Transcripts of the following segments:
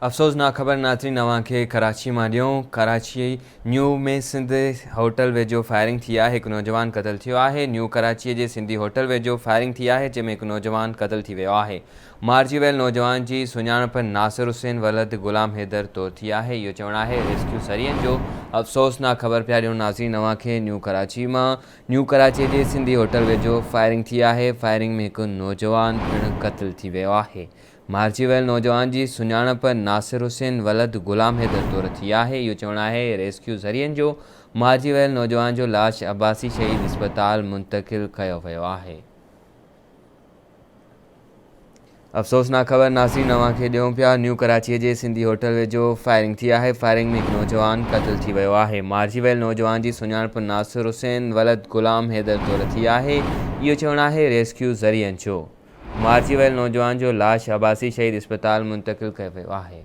अफ़सोसनाक ख़बर नाज़रीन अव्हांखे कराची मां ॾियूं। कराची न्यू में सिंध होटल वेझो फायरिंग थी आहे, हिकु नौजवान क़तल थियो आहे। न्यू कराची जे सिंधी होटल वेझो फायरिंग थी आहे, जंहिंमें हिकु नौजवान क़तल थी वियो आहे। मारिजी वियल नौजवान जी सुञाणप नासिर हुसैन वलद गुलाम हैदर तौर थी आहे। इहो चवणु आहे रेस्क्यू सरियन जो। अफ़सोसनाक ख़बर पिया ॾियूं नाज़रीन अव्हांखे न्यू कराची मां। न्यू कराची जे सिंधी होटल वेझो फायरिंग थी आहे। फायरिंग में हिकु नौजवान पिणु क़तल थी वियो आहे। मारिजी वियल नौजवान जी सुञाणप नासिर हुसैन वलद गुलाम हैदर तौर थी आहे। इहो चवणु आहे रेस्क्यू ज़रियनि जो। मारिजी वियल नौजवान जो लाश अब्बासी शहीद इस्पताल मुंतक़िल कयो वियो आहे। अफ़सोसनाक ख़बर नाज़रीन अव्हांखे ॾियूं पिया। न्यू कराची जे सिंधी होटल वेझो फायरिंग थी आहे। फायरिंग में हिकु नौजवान क़तल थी वियो आहे। मारिजी वियल नौजवान जी सुञाणप नासिर हुसैन वलद गुलाम हैदर तौर थी आहे। इहो चवणु आहे रेस्क्यू ज़रियनि जो। मारिजी वियल नौजवान जो लाश अब्बासी शहीद इस्पताल मुंतक़िल कयो वियो आहे।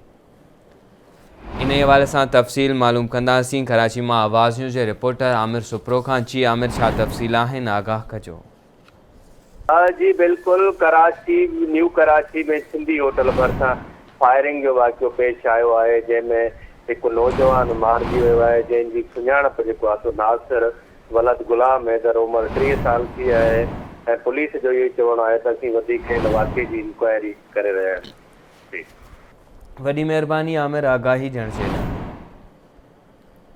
इन हवाले सां तफ़सील मालूम कंदासीं। कराची मां आवाज़ न्यूज़ जे रिपोर्टर आमिर सुप्रो खां। जी आमिर, छा तफ़सील आहिनि, आगाह कजो। जी बिल्कुल, कराची न्यू कराची में सिंधी होटल भरिसां फायरिंग जो वाक़ियो पेश आयो आहे, जंहिंमें हिकु नौजवान मारिजी वियो आहे, जंहिंजी सुञाणप जेको आहे सो नासिर वलद गुलाम हैदर उमिरि 30 साल थी आहे। ऐं पुलिस जो इहो चवणु आहे त असीं वधीक हिन वाक़े जी इंक्वायरी करे रहिया आहियूं। वॾी महिरबानी आमिर, आगाही ॾियण जे लाइ।